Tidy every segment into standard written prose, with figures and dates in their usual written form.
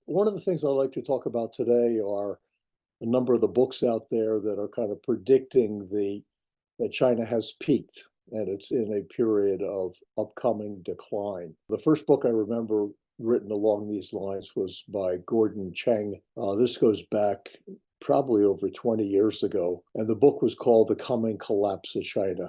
One of the things I like to talk about today are a number of the books out there that are kind of predicting the that China has peaked and it's in a period of upcoming decline. The first book I remember written along these lines was by Gordon Cheng. This goes back probably over 20 years ago, and the book was called The Coming Collapse of China.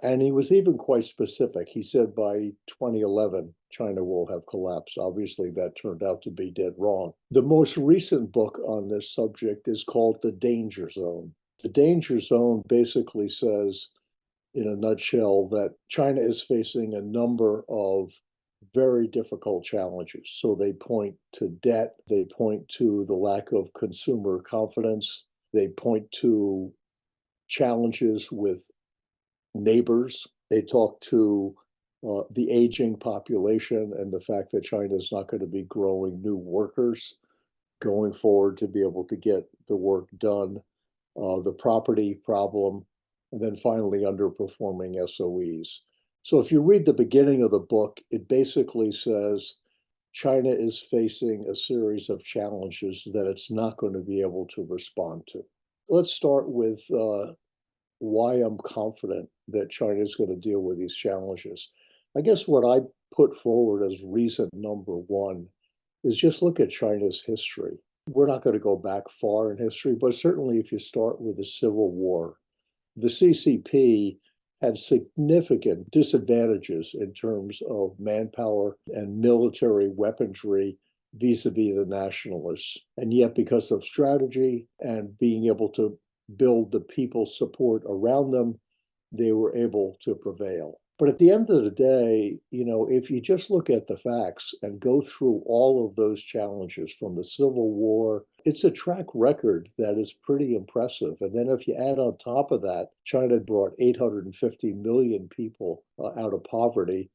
And he was even quite specific. He said by 2011, China will have collapsed. Obviously, that turned out to be dead wrong. The most recent book on this subject is called The Danger Zone. The Danger Zone basically says, in a nutshell, that China is facing a number of very difficult challenges. So they point to debt, they point to the lack of consumer confidence, they point to challenges with neighbors. They talk to the aging population and the fact that China is not going to be growing new workers going forward to be able to get the work done, the property problem, and then finally underperforming SOEs. So if you read the beginning of the book, it basically says China is facing a series of challenges that it's not going to be able to respond to. Let's start with why I'm confident that China is going to deal with these challenges. I guess what I put forward as reason number one is just look at China's history. We're not going to go back far in history, but certainly if you start with the Civil War, the CCP had significant disadvantages in terms of manpower and military weaponry vis-a-vis the nationalists. And yet, because of strategy and being able to build the people's support around them, they were able to prevail. But at the end of the day, if you just look at the facts and go through all of those challenges from the Civil War, it's a track record that is pretty impressive. And then if you add on top of that, China brought 850 million people out of poverty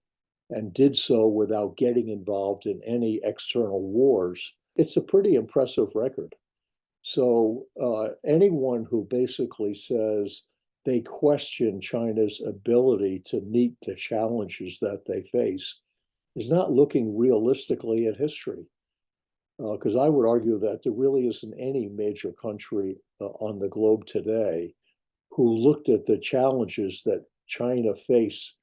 and did so without getting involved in any external wars. It's a pretty impressive record. So anyone who basically says they question China's ability to meet the challenges that they face is not looking realistically at history. Because I would argue that there really isn't any major country on the globe today who looked at the challenges that China faced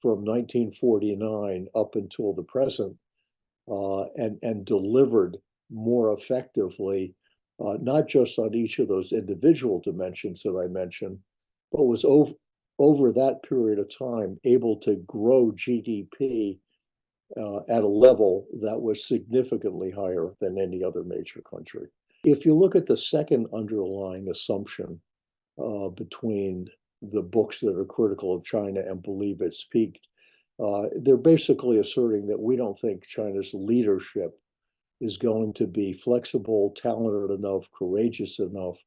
from 1949 up until the present and delivered more effectively, not just on each of those individual dimensions that I mentioned, but was over that period of time able to grow GDP at a level that was significantly higher than any other major country. If you look at the second underlying assumption between the books that are critical of China and believe it's peaked, they're basically asserting that we don't think China's leadership is going to be flexible, talented enough, courageous enough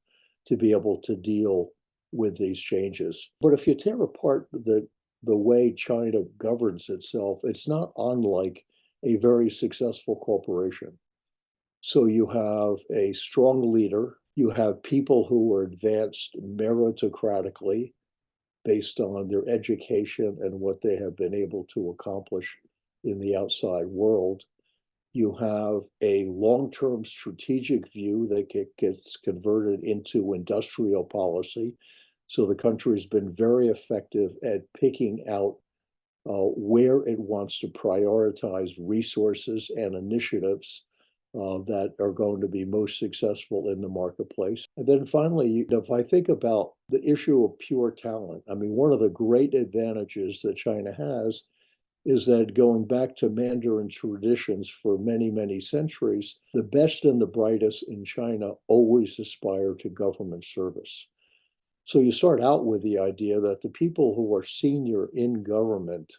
to be able to deal with these changes. But if you tear apart the way China governs itself, it's not unlike a very successful corporation. So you have a strong leader, you have people who are advanced meritocratically based on their education and what they have been able to accomplish in the outside world. You have a long-term strategic view that gets converted into industrial policy. So the country has been very effective at picking out where it wants to prioritize resources and initiatives that are going to be most successful in the marketplace. And then finally, if I think about the issue of pure talent, I mean, one of the great advantages that China has is that going back to Mandarin traditions for many, many centuries, the best and the brightest in China always aspire to government service. So you start out with the idea that the people who are senior in government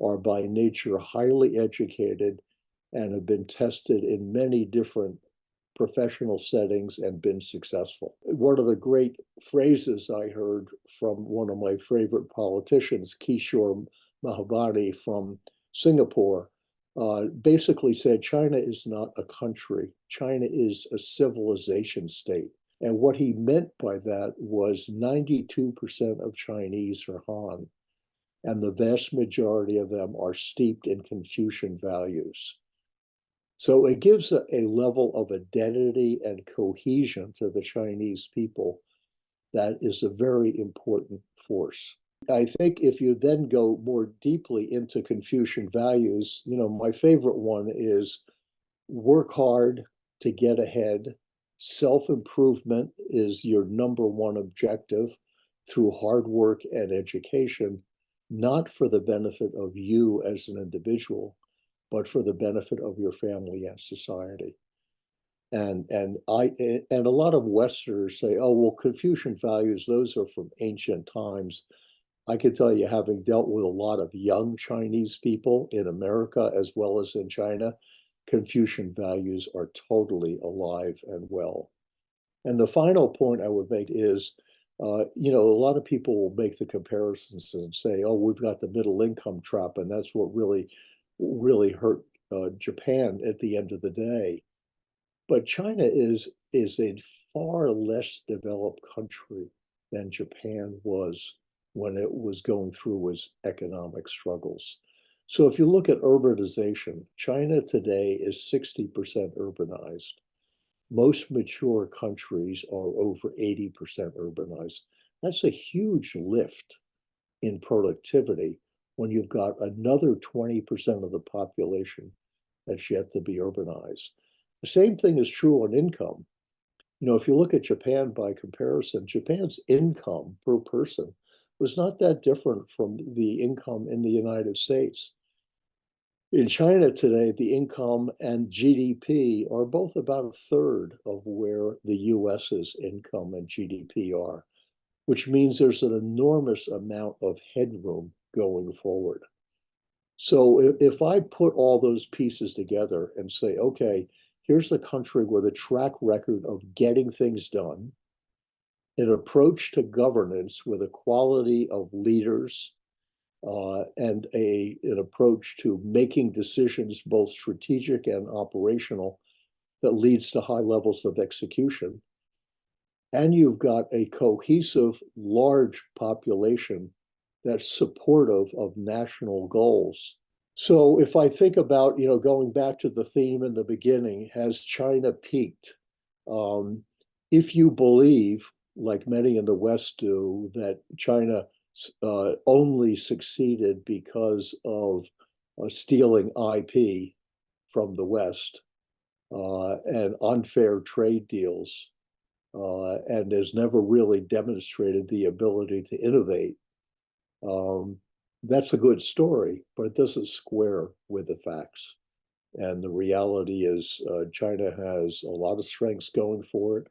are by nature highly educated and have been tested in many different professional settings and been successful. One of the great phrases I heard from one of my favorite politicians, Kishore Mahbubani from Singapore, basically said China is not a country. China is a civilization state. And what he meant by that was 92% of Chinese are Han, and the vast majority of them are steeped in Confucian values. So it gives a level of identity and cohesion to the Chinese people that is a very important force. I think if you then go more deeply into Confucian values, my favorite one is work hard to get ahead. Self-improvement is your number one objective through hard work and education, not for the benefit of you as an individual, but for the benefit of your family and society. And a lot of Westerners say, oh, well, Confucian values, those are from ancient times. I can tell you, having dealt with a lot of young Chinese people in America as well as in China, Confucian values are totally alive and well. And the final point I would make is, a lot of people will make the comparisons and say, oh, we've got the middle income trap, and that's what really hurt Japan at the end of the day. But China is a far less developed country than Japan was when it was going through its economic struggles. So if you look at urbanization, China today is 60% urbanized. Most mature countries are over 80% urbanized. That's a huge lift in productivity when you've got another 20% of the population that's yet to be urbanized. The same thing is true on income. If you look at Japan by comparison, Japan's income per person was not that different from the income in the United States. In China today, the income and GDP are both about a third of where the US's income and GDP are, which means there's an enormous amount of headroom going forward. So if I put all those pieces together and say, okay, here's a country with a track record of getting things done, an approach to governance with a quality of leaders, and an approach to making decisions, both strategic and operational, that leads to high levels of execution. And you've got a cohesive, large population that's supportive of national goals. So if I think about, going back to the theme in the beginning, has China peaked? Um, if you believe, like many in the West do, that China only succeeded because of stealing IP from the West and unfair trade deals, and has never really demonstrated the ability to innovate, um, that's a good story, but it doesn't square with the facts. And the reality is, China has a lot of strengths going for it.